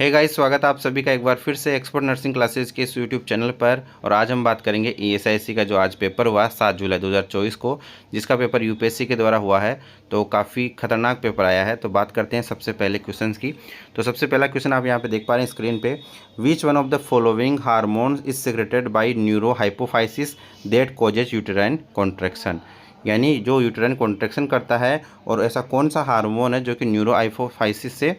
Hey guys, स्वागत है आप सभी का एक बार फिर से एक्सपर्ट नर्सिंग क्लासेस के इस यूट्यूब चैनल पर। और आज हम बात करेंगे ईएसआईसी का जो आज पेपर हुआ 7 जुलाई 2024 को, जिसका पेपर यूपीएससी के द्वारा हुआ है। तो काफ़ी खतरनाक पेपर आया है। तो बात करते हैं सबसे पहले क्वेश्चंस की। तो सबसे पहला क्वेश्चन आप यहाँ पे देख पा रहे हैं स्क्रीन पे। विच one of the following hormones is secreted by neuro hypophysis that causes uterine contraction. यानी जो यूटेराइन कॉन्ट्रैक्शन करता है, और ऐसा कौन सा हार्मोन है जो कि न्यूरो हाइपोफाइसिस से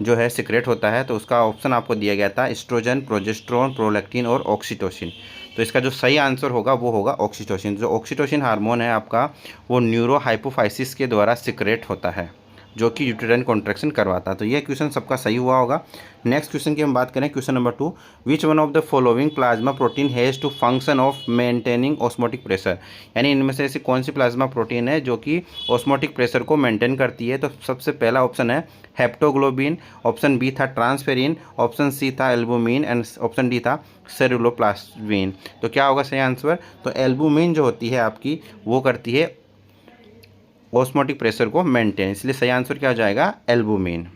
जो है सिक्रेट होता है। तो उसका ऑप्शन आपको दिया गया था एस्ट्रोजन, प्रोजेस्टेरोन, प्रोलैक्टिन और ऑक्सीटोसिन। तो इसका जो सही आंसर होगा वो होगा ऑक्सीटोसिन। जो ऑक्सीटोसिन हार्मोन है आपका, वो न्यूरो हाइपोफाइसिस के द्वारा सिक्रेट होता है, जो कि यूटेराइन कॉन्ट्रैक्शन करवाता है। तो ये क्वेश्चन सबका सही हुआ होगा। नेक्स्ट क्वेश्चन की हम बात करें, question number 2। Which one of the following plasma protein has to function of maintaining osmotic pressure. यानी इनमें से ऐसी कौन सी प्लाज्मा प्रोटीन है जो कि ऑस्मोटिक प्रेशर को मेंटेन करती है। तो सबसे पहला ऑप्शन है हेप्टोग्लोबिन, ऑप्शन बी था ट्रांसफेरिन, ऑप्शन सी था एल्बुमिन एंड ऑप्शन डी था सेरुलोप्लास्टिन। तो क्या होगा सही आंसर? तो एल्बुमिन जो होती है आपकी, वो करती है ऑस्मोटिक प्रेशर को मेंटेन, इसलिए सही आंसर क्या हो जाएगा? एल्बुमिन।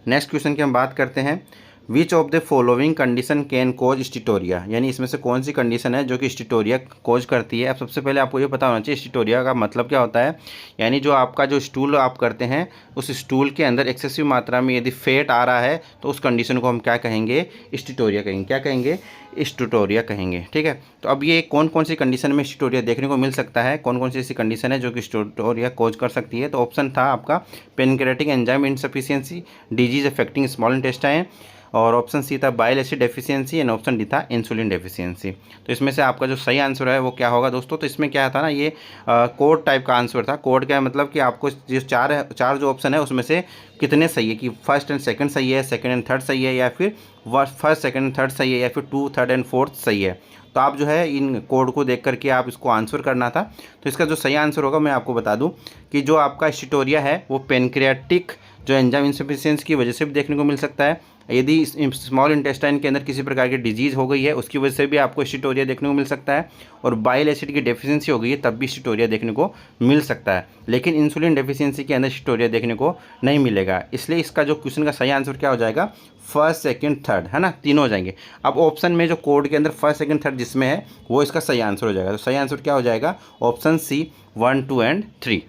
नेक्स्ट क्वेश्चन की हम बात करते हैं। Which of the following condition can cause steatorrhea. यानी इसमें से कौन सी कंडीशन है जो कि स्टिटोरिया कोज करती है। अब सबसे पहले आपको ये पता होना चाहिए स्टिटोरिया का मतलब क्या होता है। यानी जो आपका जो स्टूल आप करते हैं, उस स्टूल के अंदर एक्सेसिव मात्रा में यदि फैट आ रहा है, तो उस कंडीशन को हम क्या कहेंगे? स्टिटोरिया कहेंगे। क्या कहेंगे? स्टिटोरिया कहेंगे। ठीक है। तो अब ये कौन कौन सी कंडीशन में स्टिटोरिया देखने को मिल सकता है, कौन कौन सी ऐसी कंडीशन है जो कि स्टिटोरिया कोज कर सकती है। तो ऑप्शन था आपका pancreatic enzyme insufficiency, disease affecting small intestine, और ऑप्शन सी था bile acid deficiency, and option D था इंसुलिन डेफिशिएंसी। तो इसमें से आपका जो सही आंसर है वो क्या होगा दोस्तों? तो इसमें क्या था ना, ये कोड टाइप का आंसर था। कोड का मतलब कि आपको जो चार जो ऑप्शन है उसमें से कितने सही है, कि फर्स्ट एंड सेकंड सही है, सेकंड एंड थर्ड सही है, या फिर फर्स्ट सेकंड एंड थर्ड सही है, या फिर 2, 3 एंड 4 सही है। तो आप जो है इन कोड को देख करके आप इसको आंसर करना था। तो इसका जो सही आंसर होगा, मैं आपको बता दूं कि जो आपका स्टिटोरिया है वो पेनक्रियाटिक जो एंजाइम इनसफिशिएंसी की वजह से भी देखने को मिल सकता है। यदि स्मॉल इंटेस्टाइन के अंदर किसी प्रकार की डिजीज़ हो गई है, उसकी वजह से भी आपको स्टिटोरिया देखने को मिल सकता है। और बाइल एसिड की डेफिशिएंसी हो गई है, तब भी स्टिटोरिया देखने को मिल सकता है। लेकिन इंसुलिन डेफिशिएंसी के अंदर स्टिटोरिया देखने को नहीं मिलेगा। इसलिए इसका जो क्वेश्चन का सही आंसर क्या हो जाएगा? फर्स्ट, सेकंड, थर्ड, है ना, तीनों हो जाएंगे। अब ऑप्शन में जो कोड के अंदर फर्स्ट, सेकंड, थर्ड जिसमें है, वो इसका सही आंसर हो जाएगा। तो सही आंसर क्या हो जाएगा? Option C 1, 2 and 3।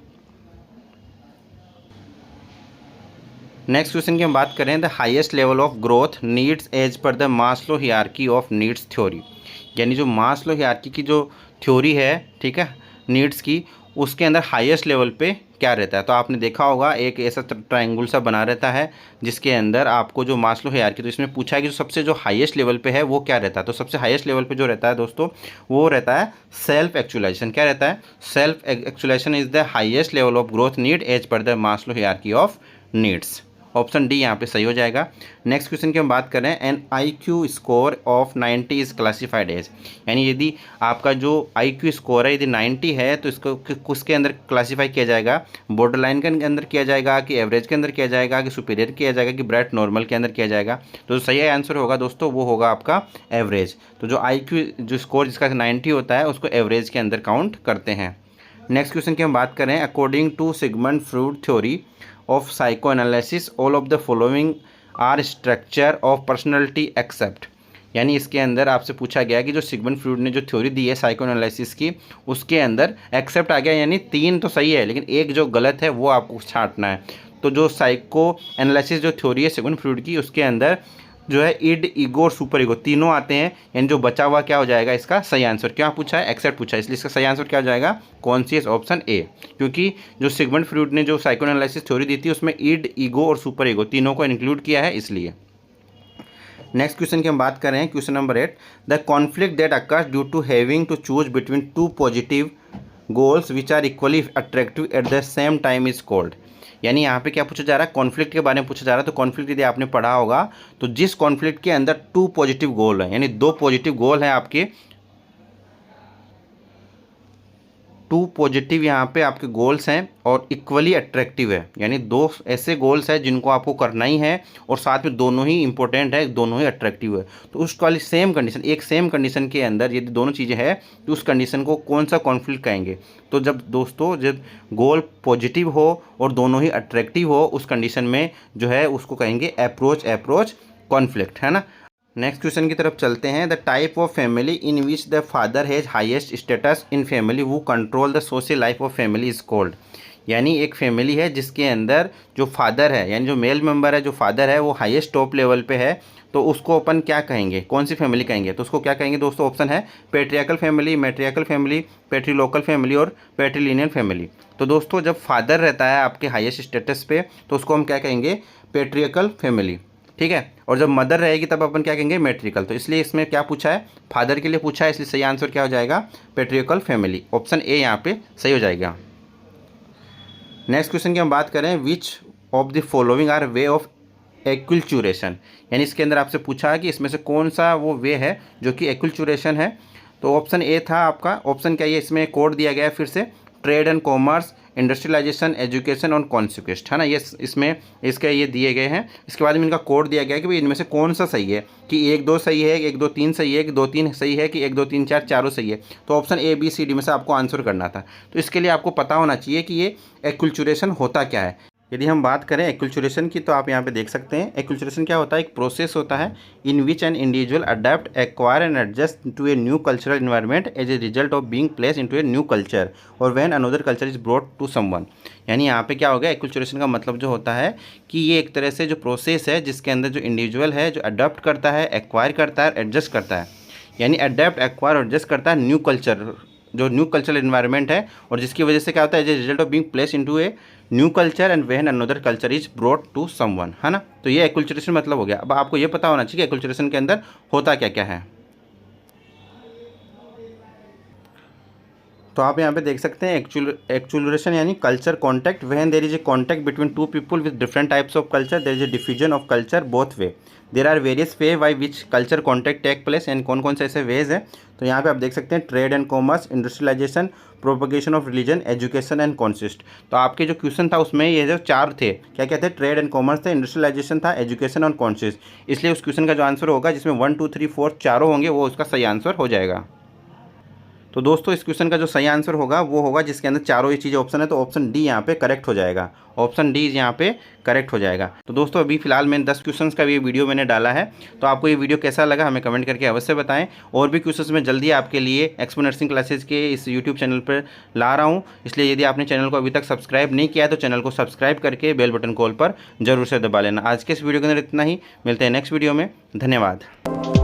Next question की हम बात करें, the highest level of growth needs as per the Maslow hierarchy of needs theory. यानी जो मास्लो हियरार्की की जो थ्योरी है, ठीक है, नीड्स की, उसके अंदर हाईएस्ट लेवल पे क्या रहता है। तो आपने देखा होगा एक ऐसा ट्रायंगल सा बना रहता है, जिसके अंदर आपको जो मास्लो हियरार्की, तो इसमें पूछा है कि जो सबसे जो हाईएस्ट लेवल पे है वो क्या रहता है। तो सबसे हाईएस्ट लेवल पे जो रहता है दोस्तों, वो रहता है सेल्फ एक्चुअलाइजेशन। क्या रहता है? Self actualization is the highest level of growth need as per the Maslow hierarchy of needs. Option D यहाँ पे सही हो जाएगा। नेक्स्ट क्वेश्चन की हम बात करें, an IQ score of 90 is classified as. यानी यदि आपका जो IQ स्कोर है यदि 90 है, तो इसको किसके अंदर क्लासीफाई किया जाएगा? बॉर्डर लाइन के अंदर किया जाएगा, कि एवरेज के अंदर किया जाएगा, कि सुपीरियर किया जाएगा, कि ब्राइट नॉर्मल के अंदर किया जाएगा। तो सही आंसर होगा दोस्तों, वो होगा आपका एवरेज। तो जो IQ जो स्कोर जिसका 90 होता है, उसको एवरेज के अंदर काउंट करते हैं। नेक्स्ट क्वेश्चन की हम बात करें, according to Sigmund Freud theory of psychoanalysis all of the following are structure of personality except। यानी इसके अंदर आपसे पूछा गया कि जो सिगमंड फ्रॉइड ने जो थ्योरी दी है साइको एनालिसिस की, उसके अंदर एक्सेप्ट आ गया, यानी 3 तो सही है लेकिन एक जो गलत है वो आपको छांटना है। तो जो साइको एनालिसिस जो थ्योरी है सिगमंड फ्रॉइड की, उसके अंदर जो है इड, ईगो और सुपर ईगो तीनों आते हैं। यानी जो बचा हुआ क्या हो जाएगा इसका सही आंसर? क्या पूछा है? एक्सेप्ट पूछा है, इसलिए इसका सही आंसर क्या हो जाएगा? Conscious, option A. क्योंकि जो सिगमंड फ्रॉइड ने जो साइको एनालिसिस थ्योरी दी थी, उसमें इड, ईगो और सुपर ईगो तीनों को इंक्लूड किया है, इसलिए। नेक्स्ट क्वेश्चन की हम बात करें, question number 8। The conflict that occurs due to having to choose between 2 positive goals which are equally attractive at the same time is called. यानी यहाँ पे क्या पूछा जा रहा है? कॉन्फ्लिक्ट के बारे में पूछा जा रहा है। तो कॉन्फ्लिक्ट यदि आपने पढ़ा होगा, तो जिस कॉन्फ्लिक्ट के अंदर 2 पॉजिटिव गोल है, यानी 2 पॉजिटिव गोल है आपके, टू पॉजिटिव यहाँ पे आपके गोल्स हैं और इक्वली अट्रैक्टिव है, यानी दो ऐसे गोल्स हैं जिनको आपको करना ही है और साथ में दोनों ही इंपॉर्टेंट है, दोनों ही अट्रैक्टिव है। तो उस वाली सेम कंडीशन, एक सेम कंडीशन के अंदर यदि दोनों चीज़ें हैं तो उस कंडीशन को कौन सा कॉन्फ्लिक्ट कहेंगे? तो जब दोस्तों जब गोल पॉजिटिव हो और दोनों ही अट्रैक्टिव हो उस कंडीशन में जो है उसको कहेंगे अप्रोच कॉन्फ्लिक्ट, है ना। नेक्स्ट क्वेश्चन की तरफ चलते हैं। The type of family in which the father has highest status in family वो control the social life of family is called. यानी एक फैमिली है जिसके अंदर जो फादर है, यानी जो मेल मेंबर है, जो फादर है वो हाईएस्ट टॉप लेवल पे है, तो उसको अपन क्या कहेंगे, कौन सी फैमिली कहेंगे? तो उसको क्या कहेंगे दोस्तों? ऑप्शन है पेट्रियार्कल फैमिली, मैट्रियार्कल फैमिली, पेट्रीलोकल फैमिली और पेट्रीलिनियल फैमिली। तो दोस्तों जब फादर रहता है आपके हाईएस्ट स्टेटस पे तो उसको हम क्या कहेंगे? पेट्रियार्कल फैमिली, ठीक है। और जब मदर रहेगी तब अपन क्या कहेंगे? मैट्रिकल। तो इसलिए इसमें क्या पूछा है? फादर के लिए पूछा है, इसलिए सही आंसर क्या हो जाएगा? Patriarchal family. ऑप्शन ए यहाँ पे सही हो जाएगा। नेक्स्ट क्वेश्चन की हम बात करें, which of the following are way of acculturation. यानी इसके अंदर आपसे पूछा है कि इसमें से कौन सा वो वे है जो कि एक्युलचुरेशन है। तो ऑप्शन ए था आपका, ऑप्शन क्या है? इसमें कोड दिया गया है फिर से, trade and commerce, industrialisation, education और कॉन्सिक्वेस्ट, है ना। ये इसमें इसके ये दिए गए हैं। इसके बाद में इनका कोड दिया गया है कि भाई इनमें से कौन सा सही है, कि 1 2 सही है, 1 2 3 सही है, कि 2 3 सही है, कि 1 2 3 4 चारों सही है। तो option A B C D में से आपको आंसर करना था। तो इसके लिए आपको पता होना चाहिए कि ये एक्युलचुरेशन होता क्या है। यदि हम बात करें एक्युलचुरेशन की तो आप यहाँ पे देख सकते हैं एक्युलचुरेशन क्या होता है। एक प्रोसेस होता है in which an individual adapt, acquire and adjust to a new cultural environment as a result of being place into a new culture और when another culture is brought to someone. यानी यहाँ पे क्या होगा? एक्युलचुरेशन का मतलब जो होता है कि ये एक तरह से जो प्रोसेस है जिसके अंदर जो इंडिविजुअल है जो अडॉप्ट करता है, एक्वायर करता है, एडजस्ट करता है। यानी अडेप्ट, एक्वायर और एडजस्ट करता है न्यू कल्चर, जो न्यू कल्चरल इन्वायरमेंट है, और जिसकी वजह से क्या होता है? As a result of being place into a new culture and when another culture is brought to someone, है ना। तो ये एक्युलचुरेशन मतलब हो गया। अब आपको ये पता होना चाहिए कि एक्युलचुरेशन के अंदर होता क्या क्या है। तो आप यहाँ पे देख सकते हैं एक्चुलरेशन यानी culture contact, when there is a contact between two people with different types of culture, there is a diffusion of culture both way, there are various way by which culture contact take place. And कौन कौन से ऐसे veg हैं? तो यहाँ पे आप देख सकते हैं trade and commerce, industrialisation, propagation of religion, education and conquest. तो आपके जो क्वेश्चन था उसमें ये जो 4 थे, क्या क्या थे? ट्रेड एंड कॉमर्स थे, इंडस्ट्रियलाइजेशन था, एजुकेशन और कॉन्सिस्ट। इसलिए उस क्वेश्चन का जो आंसर होगा जिसमें 1 2 3 4 चारों होंगे वो उसका सही आंसर हो जाएगा। तो दोस्तों इस क्वेश्चन का जो सही आंसर होगा वो होगा जिसके अंदर चारों ही चीज़ें ऑप्शन है, तो ऑप्शन डी यहाँ पे करेक्ट हो जाएगा। ऑप्शन डी यहाँ पे करेक्ट हो जाएगा। तो दोस्तों अभी फिलहाल मैंने 10 क्वेश्चंस का भी वीडियो मैंने डाला है, तो आपको ये वीडियो कैसा लगा हमें कमेंट करके अवश्य बताएं। और भी क्वेश्चंस मैं जल्दी आपके लिए एक्सपो नर्सिंग क्लासेज के इस यूट्यूब चैनल पर ला रहा हूँ, इसलिए यदि आपने चैनल को अभी तक सब्सक्राइब नहीं किया है तो चैनल को सब्सक्राइब करके बेल बटन कॉल पर जरूर से दबा लेना। आज के इस वीडियो के अंदर इतना ही, मिलते हैं नेक्स्ट वीडियो में। धन्यवाद।